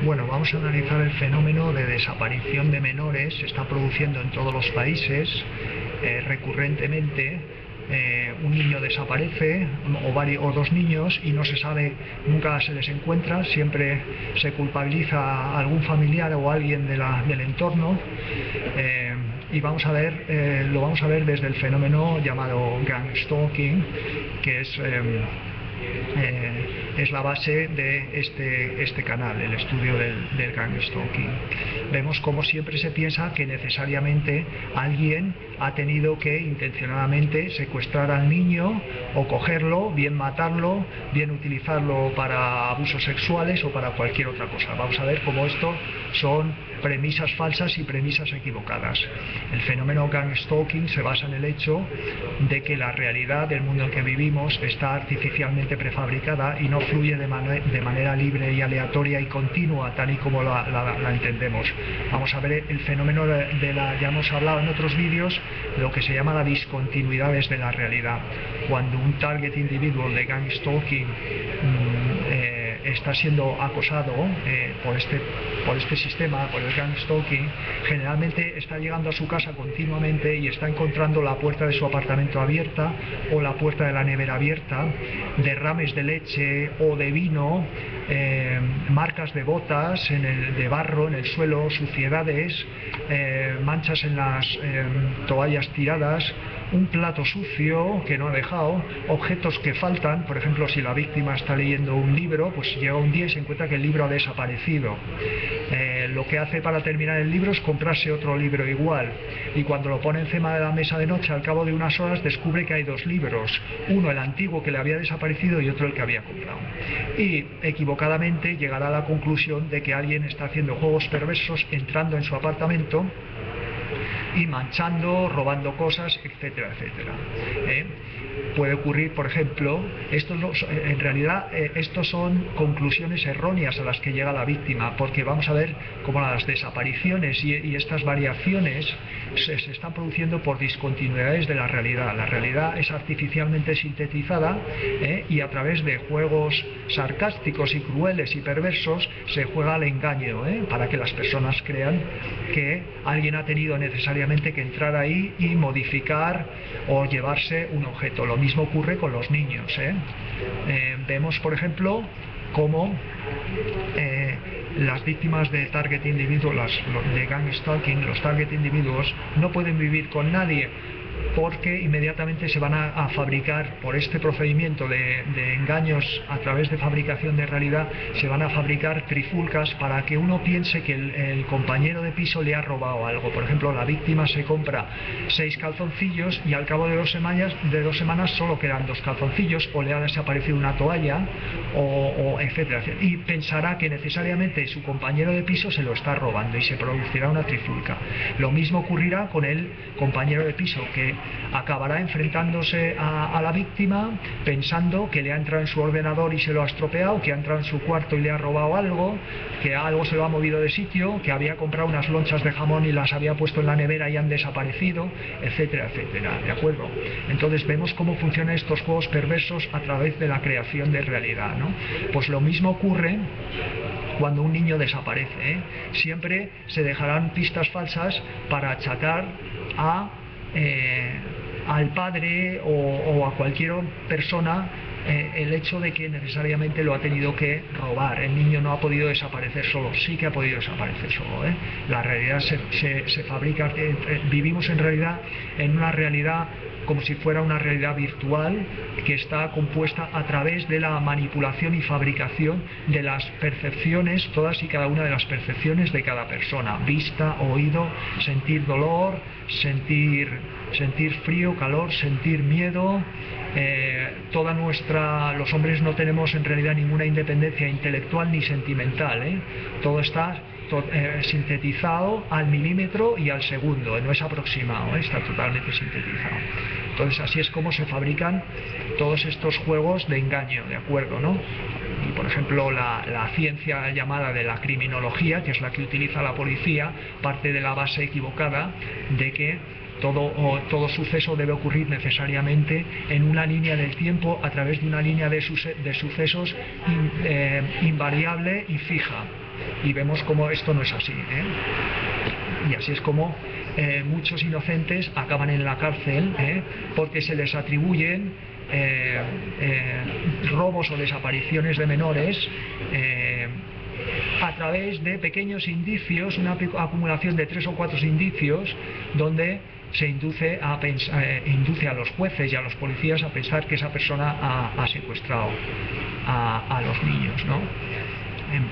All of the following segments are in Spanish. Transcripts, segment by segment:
Bueno, vamos a analizar el fenómeno de desaparición de menores. Se está produciendo en todos los países recurrentemente. Un niño desaparece o dos niños y no se sabe, nunca se les encuentra, siempre se culpabiliza a algún familiar o alguien del entorno. Y vamos a ver, lo vamos a ver desde el fenómeno llamado gang stalking, que es la base de este canal, el estudio del gang stalking. Vemos como siempre se piensa que necesariamente alguien ha tenido que intencionadamente secuestrar al niño o cogerlo, bien matarlo, bien utilizarlo para abusos sexuales o para cualquier otra cosa. Vamos a ver cómo esto son premisas falsas y premisas equivocadas. El fenómeno gang stalking se basa en el hecho de que la realidad del mundo en que vivimos está artificialmente prefabricada y no fluye de manera libre y aleatoria y continua, tal y como la entendemos. Vamos a ver el fenómeno ya hemos hablado en otros vídeos, lo que se llama la discontinuidades de la realidad. Cuando un target individual de gang stalking está siendo acosado por este sistema, por el gang stalking, generalmente está llegando a su casa continuamente y está encontrando la puerta de su apartamento abierta o la puerta de la nevera abierta, derrames de leche o de vino, marcas de botas de barro en el suelo, suciedades, manchas en las toallas tiradas, un plato sucio que no ha dejado, objetos que faltan. Por ejemplo, si la víctima está leyendo un libro, pues llega un día y se encuentra que el libro ha desaparecido. Lo que hace para terminar el libro es comprarse otro libro igual, y cuando lo pone encima de la mesa de noche, al cabo de unas horas descubre que hay dos libros, uno el antiguo que le había desaparecido y otro el que había comprado, y equivocadamente llegará a la conclusión de que alguien está haciendo juegos perversos entrando en su apartamento y manchando, robando cosas, etcétera, etcétera. Puede ocurrir, por ejemplo, en realidad estos son conclusiones erróneas a las que llega la víctima, porque vamos a ver cómo las desapariciones y estas variaciones se están produciendo por discontinuidades de la realidad. La realidad es artificialmente sintetizada y a través de juegos sarcásticos y crueles y perversos se juega al engaño, para que las personas crean que alguien ha tenido necesariamente que entrar ahí y modificar o llevarse un objeto. Lo mismo ocurre con los niños. Vemos, por ejemplo, cómo las víctimas de target individual, de gang stalking, los target individuos, no pueden vivir con nadie, porque inmediatamente se van a fabricar, por este procedimiento de engaños a través de fabricación de realidad, se van a fabricar trifulcas para que uno piense que el compañero de piso le ha robado algo. Por ejemplo, la víctima se compra 6 calzoncillos y al cabo de 2 semanas solo quedan 2 calzoncillos, o le ha desaparecido una toalla, o etcétera, etcétera, y pensará que necesariamente su compañero de piso se lo está robando y se producirá una trifulca. Lo mismo ocurrirá con el compañero de piso, que acabará enfrentándose a la víctima pensando que le ha entrado en su ordenador y se lo ha estropeado, que ha entrado en su cuarto y le ha robado algo, que algo se lo ha movido de sitio, que había comprado unas lonchas de jamón y las había puesto en la nevera y han desaparecido, etcétera, etcétera. ¿De acuerdo? Entonces vemos cómo funcionan estos juegos perversos a través de la creación de realidad, ¿no? Pues lo mismo ocurre cuando un niño desaparece. Siempre se dejarán pistas falsas para achacar al padre o a cualquier persona el hecho de que necesariamente lo ha tenido que robar. El niño no ha podido desaparecer solo, sí que ha podido desaparecer solo. La realidad se fabrica, vivimos en realidad en una realidad como si fuera una realidad virtual que está compuesta a través de la manipulación y fabricación de las percepciones, todas y cada una de las percepciones de cada persona: vista, oído, sentir dolor, sentir frío, calor, sentir miedo. Los hombres no tenemos en realidad ninguna independencia intelectual ni sentimental, todo está sintetizado al milímetro y al segundo, no es aproximado, está totalmente sintetizado. Entonces así es como se fabrican todos estos juegos de engaño, ¿de acuerdo, no? Y por ejemplo la ciencia llamada de la criminología, que es la que utiliza la policía, parte de la base equivocada de que todo suceso debe ocurrir necesariamente en una línea del tiempo, a través de una línea de sucesos invariable y fija. Y vemos cómo esto no es así, Y así es como muchos inocentes acaban en la cárcel, porque se les atribuyen robos o desapariciones de menores a través de pequeños indicios, una acumulación de 3 o 4 indicios, donde se induce a los jueces y a los policías a pensar que esa persona ha secuestrado a los niños, ¿no?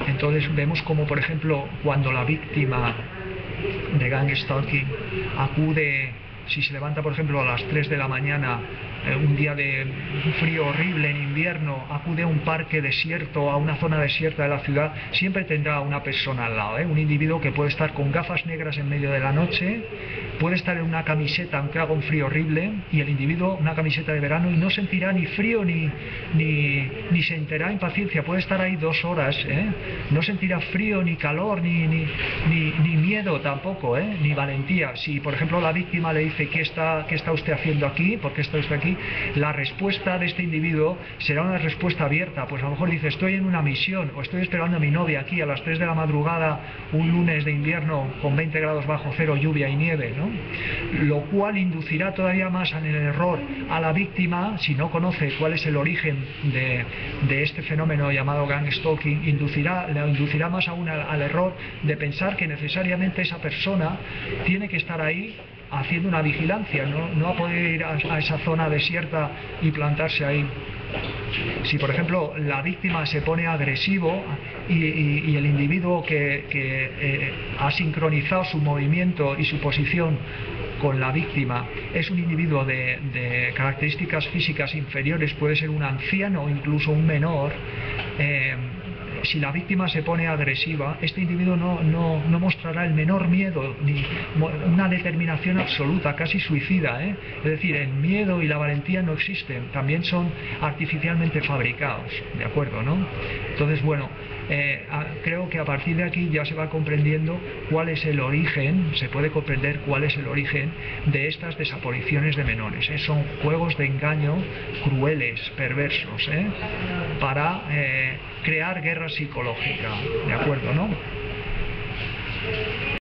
Entonces vemos como, por ejemplo, cuando la víctima de gang stalking acude, si se levanta por ejemplo a las 3 de la mañana, un día de frío horrible en invierno, acude a un parque desierto, a una zona desierta de la ciudad, siempre tendrá una persona al lado, un individuo que puede estar con gafas negras en medio de la noche, puede estar en una camiseta aunque haga un frío horrible, y el individuo una camiseta de verano, y no sentirá ni frío ni sentirá impaciencia, puede estar ahí 2 horas, no sentirá frío ni calor ni miedo tampoco, ni valentía. Si por ejemplo la víctima le dice ¿qué está usted haciendo aquí? ¿Por qué está usted aquí? La respuesta de este individuo será una respuesta abierta. Pues a lo mejor dice estoy en una misión, o estoy esperando a mi novia aquí a las 3 de la madrugada un lunes de invierno con 20 grados bajo cero, lluvia y nieve, ¿no? Lo cual inducirá todavía más en el error a la víctima, si no conoce cuál es el origen de este fenómeno llamado gang stalking, le inducirá más aún al error de pensar que necesariamente esa persona tiene que estar ahí haciendo una vigilancia, no va a poder ir a esa zona desierta y plantarse ahí. Si por ejemplo la víctima se pone agresivo y el individuo que ha sincronizado su movimiento y su posición con la víctima es un individuo de características físicas inferiores, puede ser un anciano o incluso un menor, si la víctima se pone agresiva, este individuo no mostrará el menor miedo, ni una determinación absoluta, casi suicida, Es decir, el miedo y la valentía no existen, también son artificialmente fabricados, ¿de acuerdo, no? Entonces, bueno, creo que a partir de aquí ya se va comprendiendo cuál es el origen, se puede comprender cuál es el origen de estas desapariciones de menores, Son juegos de engaño crueles, perversos, para crear guerra psicológica, ¿de acuerdo, no?